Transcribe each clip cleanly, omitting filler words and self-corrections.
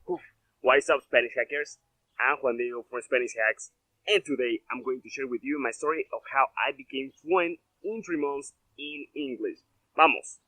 What's up, Spanish hackers? I'm Juan Diego from Spanish Hacks, and today I'm going to share with you my story of how I became fluent in 3 months in English. Vamos!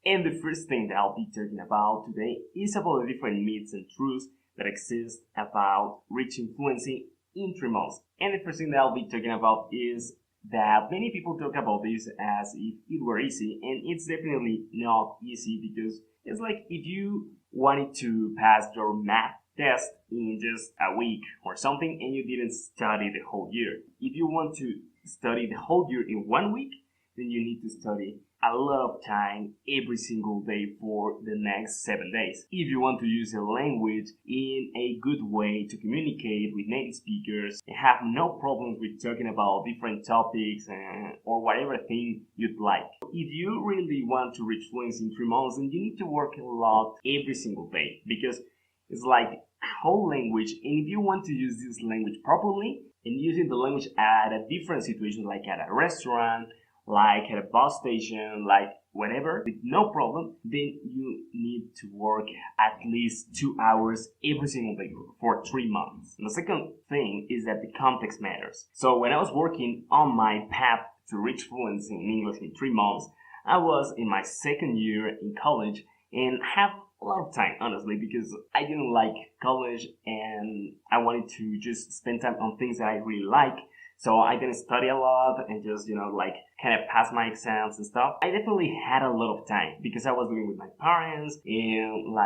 And the first thing that I'll be talking about today is about the different myths and truths that exist about reaching fluency in 3 months. And the first thing that I'll be talking about is that many people talk about this as if it were easy, and it's definitely not easy, because it's like if you wanted to pass your math test in just a week or something and you didn't study the whole year. If you want to study the whole year in 1 week, then you need to study a lot of time every single day for the next 7 days. If you want to use a language in a good way to communicate with native speakers and have no problems with talking about different topics or whatever thing you'd like. If you really want to reach fluency in 3 months, then you need to work a lot every single day, because it's like a whole language, and if you want to use this language properly and using the language at a different situation, like at a restaurant, like at a bus station, like whenever, with no problem, then you need to work at least 2 hours every single day for 3 months. And the second thing is that the context matters. So when I was working on my path to reach fluency in English in 3 months, I was in my second year in college and have a lot of time, honestly, because I didn't like college and I wanted to just spend time on things that I really like. So I didn't study a lot and just, kind of pass my exams and stuff. I definitely had a lot of time because I was living with my parents and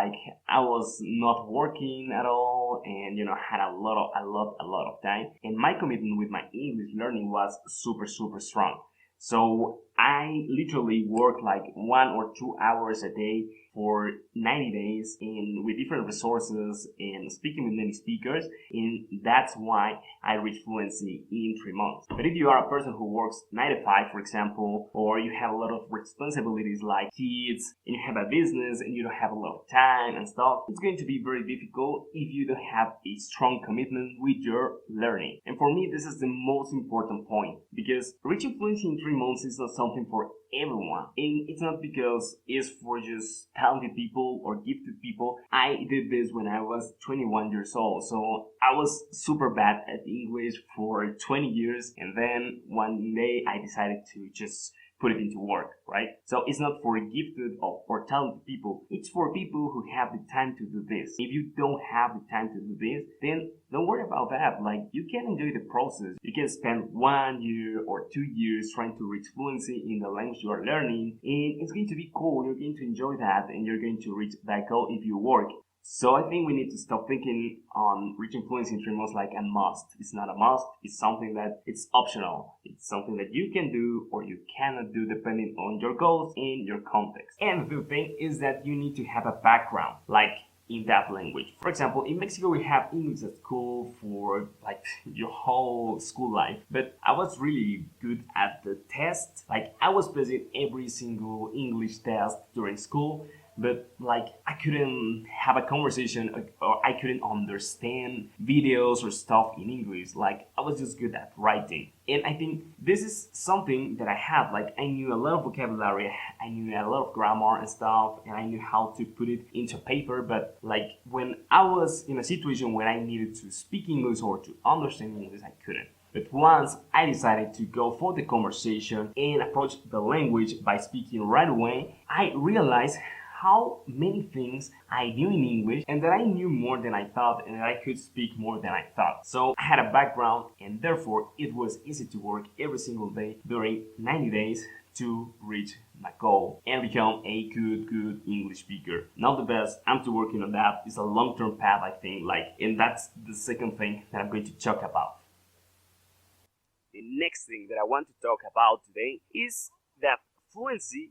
I was not working at all, and had a lot of time. And my commitment with my English learning was super strong. So I literally worked like 1 or 2 hours a day for 90 days and with different resources and speaking with many speakers, and that's why I reached fluency in 3 months. But if you are a person who works 9 to 5, for example, or you have a lot of responsibilities like kids, and you have a business and you don't have a lot of time and stuff, it's going to be very difficult if you don't have a strong commitment with your learning. And for me, this is the most important point, because reaching fluency in 3 months is not something for everyone, and it's not because it's for just talented people or gifted people. I did this when I was 21 years old, so I was super bad at English for 20 years, and then one day I decided to just put it into work, right? So it's not for gifted or talented people, it's for people who have the time to do this. If you don't have the time to do this, then don't worry about that. Like, you can enjoy the process. You can spend 1 year or 2 years trying to reach fluency in the language you are learning, and it's going to be cool. You're going to enjoy that, and you're going to reach that goal if you work. So I think we need to stop thinking on reaching fluency in 3 months like a must. It's not a must. It's something that it's optional. It's something that you can do or you cannot do depending on your goals and your context. And the thing is that you need to have a background, like in that language. For example, in Mexico we have English at school for like your whole school life, but I was really good at the test. Like, I was passing every single English test during school, but I couldn't have a conversation or I couldn't understand videos or stuff in English. I was just good at writing. And I think this is something that I had. I knew a lot of vocabulary, I knew a lot of grammar and stuff, and I knew how to put it into paper. But when I was in a situation where I needed to speak English or to understand English, I couldn't. But once I decided to go for the conversation and approach the language by speaking right away, I realized how many things I knew in English, and that I knew more than I thought, and that I could speak more than I thought. So I had a background, and therefore it was easy to work every single day during 90 days to reach my goal and become a good English speaker. Not the best, I'm still working on that. It's a long-term path, I think, and that's the second thing that I'm going to talk about. The next thing that I want to talk about today is that fluency,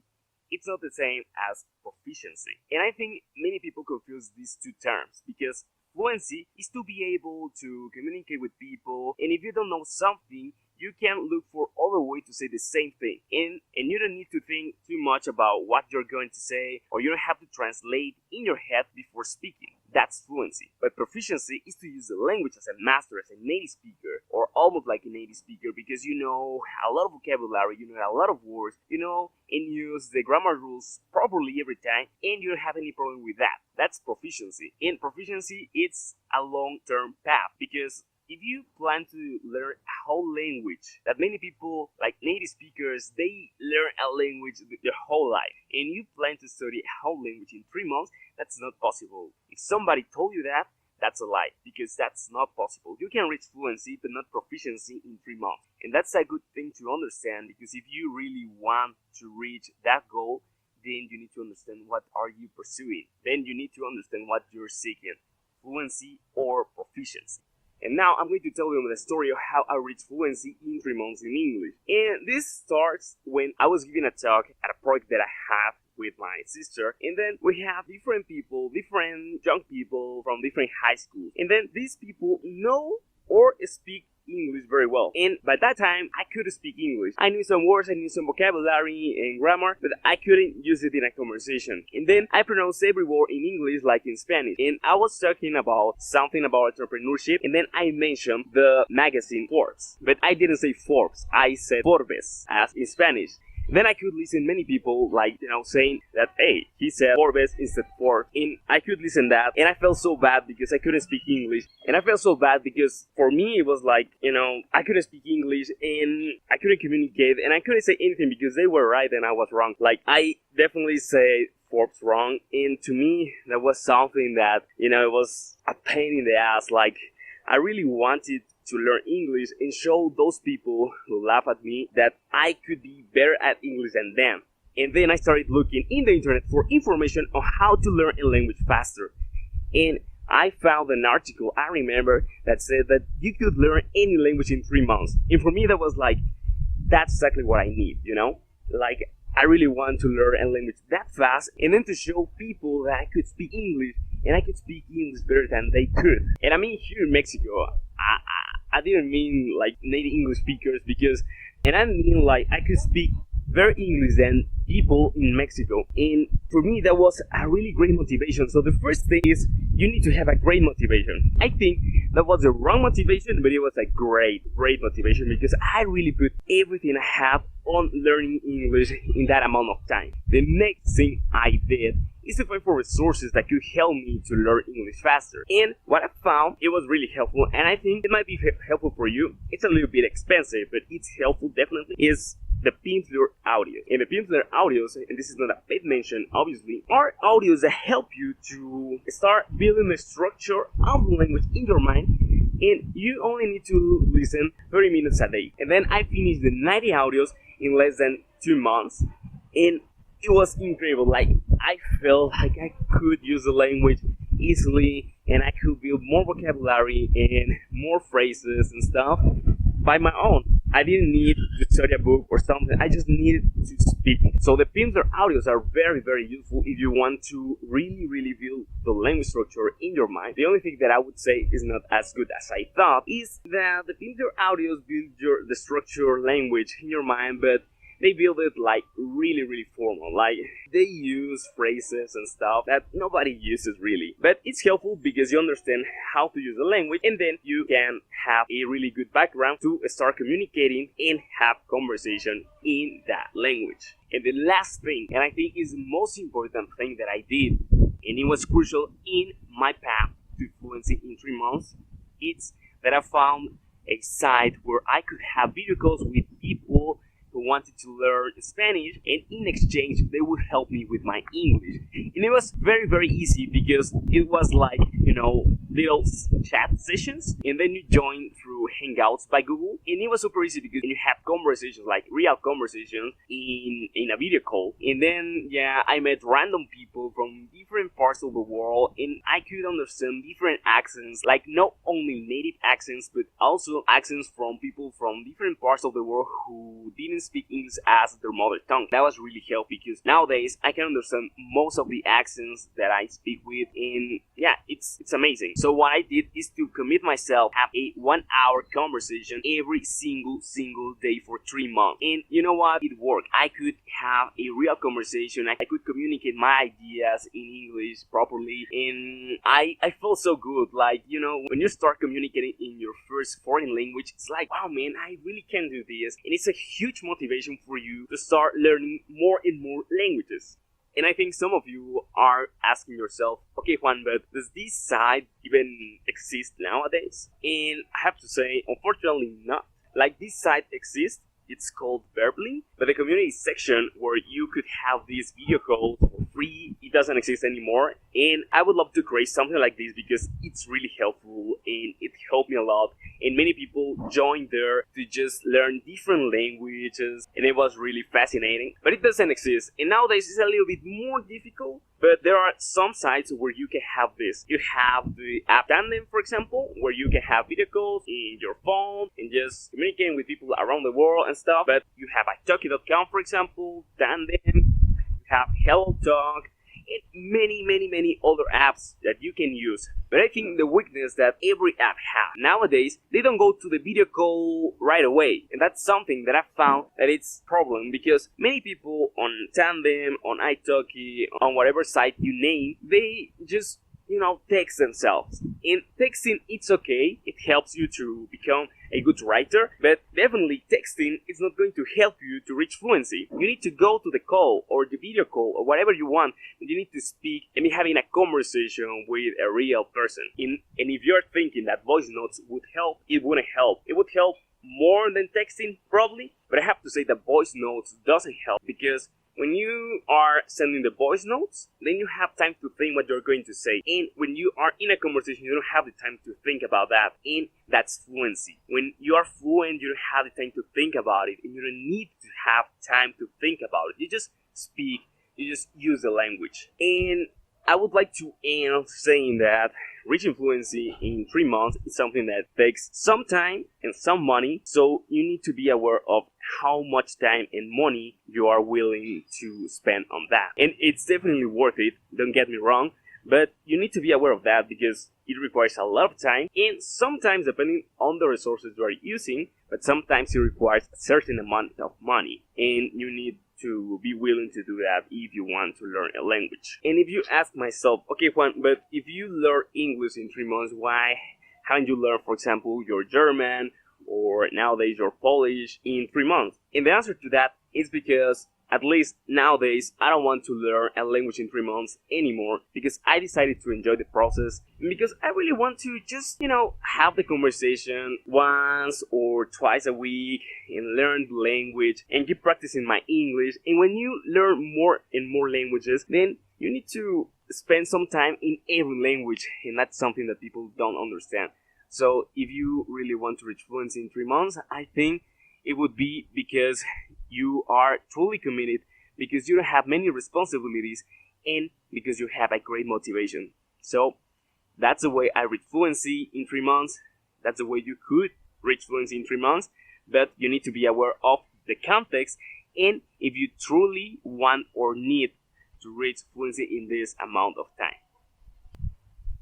it's not the same as proficiency. And I think many people confuse these two terms, because fluency is to be able to communicate with people, and if you don't know something, you can look for other ways to say the same thing, and you don't need to think too much about what you're going to say, or you don't have to translate in your head before speaking. That's fluency. But proficiency is to use the language as a master, as a native speaker, or almost like a native speaker, because you know a lot of vocabulary, you know a lot of words, you know, and use the grammar rules properly every time, and you don't have any problem with that. That's proficiency. And proficiency, it's a long-term path, because if you plan to learn a whole language, that many people, like native speakers, they learn a language their whole life, and you plan to study a whole language in 3 months, that's not possible. If somebody told you that, that's a lie, because that's not possible. You can reach fluency, but not proficiency in 3 months. And that's a good thing to understand, because if you really want to reach that goal, then you need to understand what are you pursuing. Then you need to understand what you're seeking, fluency or proficiency. And now I'm going to tell you the story of how I reached fluency in 3 months in English. And this starts when I was giving a talk at a project that I have with my sister, and then we have different people, different young people from different high schools, and then these people know or speak English very well. And by that time, I couldn't speak English. I knew some words, I knew some vocabulary and grammar, but I couldn't use it in a conversation. And then I pronounced every word in English like in Spanish. And I was talking about something about entrepreneurship, and then I mentioned the magazine Forbes. But I didn't say Forbes, I said Forbes, as in Spanish. Then I could listen many people like, saying that, hey, he said Forbes instead Forbes. And I could listen that, and I felt so bad because I couldn't speak English. And I felt so bad because for me it was like, I couldn't speak English and I couldn't communicate and I couldn't say anything because they were right and I was wrong. Like, I definitely say Forbes wrong, and to me that was something that, it was a pain in the ass. Like, I really wanted to learn English and show those people who laugh at me that I could be better at English than them. And then I started looking in the internet for information on how to learn a language faster. And I found an article, I remember, that said that you could learn any language in 3 months. And for me that was like, that's exactly what I need, Like, I really want to learn a language that fast, and then to show people that I could speak English, and I could speak English better than they could. And I mean, here in Mexico, I didn't mean like native English speakers, and I mean like I could speak better English than people in Mexico. And for me, that was a really great motivation. So the first thing is you need to have a great motivation. I think that was the wrong motivation, but it was a great motivation because I really put everything I have on learning English in that amount of time. The next thing I did is to find for resources that could help me to learn English faster. And what I found, it was really helpful, and I think it might be helpful for you. It's a little bit expensive, but it's helpful definitely, is the Pimsleur audio. And the Pimsleur audios, and this is not a paid mention obviously, are audios that help you to start building the structure of the language in your mind, and you only need to listen 30 minutes a day. And then I finished the 90 audios in less than 2 months, and it was incredible. Like, I felt like I could use the language easily, and I could build more vocabulary and more phrases and stuff by my own. I didn't need to study a book or something. I just needed to speak. So the Pimsleur audios are very useful if you want to really build the language structure in your mind. The only thing that I would say is not as good as I thought is that the Pimsleur audios build the structure language in your mind, but they build it like really formal. Like, they use phrases and stuff that nobody uses really. But it's helpful because you understand how to use the language, and then you can have a really good background to start communicating and have conversation in that language. And the last thing, and I think is the most important thing that I did, and it was crucial in my path to fluency in 3 months, it's that I found a site where I could have video calls with people who wanted to learn Spanish, and in exchange they would help me with my English. And it was very easy because it was like, little chat sessions, and then you join through Hangouts by Google, and it was super easy because you have conversations, like real conversations in a video call. And then I met random people from different parts of the world, and I could understand different accents, like not only native accents but also accents from people from different parts of the world who didn't speak English as their mother tongue. That was really helpful because nowadays I can understand most of the accents that I speak with, and it's amazing. So what I did is to commit myself, have a 1 hour conversation every single day for 3 months. And you know what? It worked. I could have a real conversation. I could communicate my ideas in English properly. And I felt so good. Like, you know, when you start communicating in your first foreign language, it's like, wow, man, I really can do this. And it's a huge motivation for you to start learning more and more languages. And I think some of you are asking yourself, okay, Juan, but does this site even exist nowadays? And I have to say, unfortunately not. Like, this site exists. It's called Verbally, but the community section where you could have these video calls for free, it doesn't exist anymore. And I would love to create something like this because it's really helpful and it helped me a lot. And many people joined there to just learn different languages, and it was really fascinating. But it doesn't exist, and nowadays it's a little bit more difficult. But there are some sites where you can have this. You have the app Tandem, for example, where you can have video calls in your phone and just communicating with people around the world and stuff. But you have italki.com, for example, Tandem, you have HelloTalk, and many other apps that you can use. But I think the weakness that every app has nowadays, they don't go to the video call right away. And that's something that I found that it's a problem, because many people on Tandem, on italki, on whatever site you name, they just, you know, text themselves. In texting, it's okay. It helps you to become a good writer, but definitely texting is not going to help you to reach fluency. You need to go to the call or the video call or whatever you want, and you need to speak and be having a conversation with a real person. And if you're thinking that voice notes would help, it wouldn't help. It would help more than texting, probably, but I have to say that voice notes doesn't help, because when you are sending the voice notes, then you have time to think what you're going to say. And when you are in a conversation, you don't have the time to think about that. And that's fluency. When you are fluent, you don't have the time to think about it. And you don't need to have time to think about it. You just speak, you just use the language. And I would like to end saying that reaching fluency in 3 months is something that takes some time and some money. So you need to be aware of how much time and money you are willing to spend on that. And it's definitely worth it, don't get me wrong, but you need to be aware of that because it requires a lot of time, and sometimes depending on the resources you are using, but sometimes it requires a certain amount of money, and you need to be willing to do that if you want to learn a language. And if you ask myself, okay, Juan, but if you learn English in 3 months, why haven't you learned, for example, your German or nowadays your Polish in 3 months? And the answer to that is because, at least nowadays, I don't want to learn a language in 3 months anymore, because I decided to enjoy the process, and because I really want to just, you know, have the conversation once or twice a week and learn the language and keep practicing my English. And when you learn more and more languages, then you need to spend some time in every language, and that's something that people don't understand. So if you really want to reach fluency in 3 months, I think it would be because you are truly committed, because you don't have many responsibilities, and because you have a great motivation. So that's the way I reach fluency in 3 months. That's the way you could reach fluency in 3 months, but you need to be aware of the context, and if you truly want or need to reach fluency in this amount of time.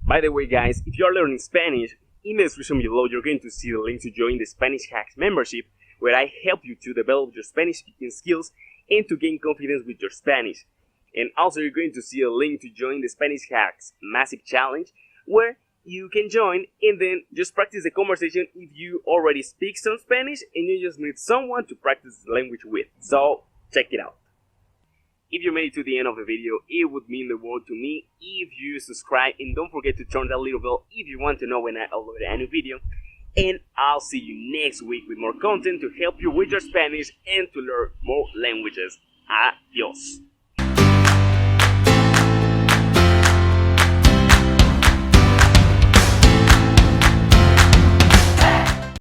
By the way, guys, if you are learning Spanish, in the description below you're going to see the link to join the Spanish Hacks membership, where I help you to develop your Spanish speaking skills and to gain confidence with your Spanish. And also you're going to see a link to join the Spanish Hacks Massive Challenge, where you can join and then just practice the conversation if you already speak some Spanish and you just need someone to practice the language with. So check it out. If you made it to the end of the video, it would mean the world to me if you subscribe, and don't forget to turn that little bell if you want to know when I upload a new video. And I'll see you next week with more content to help you with your Spanish and to learn more languages. Adios.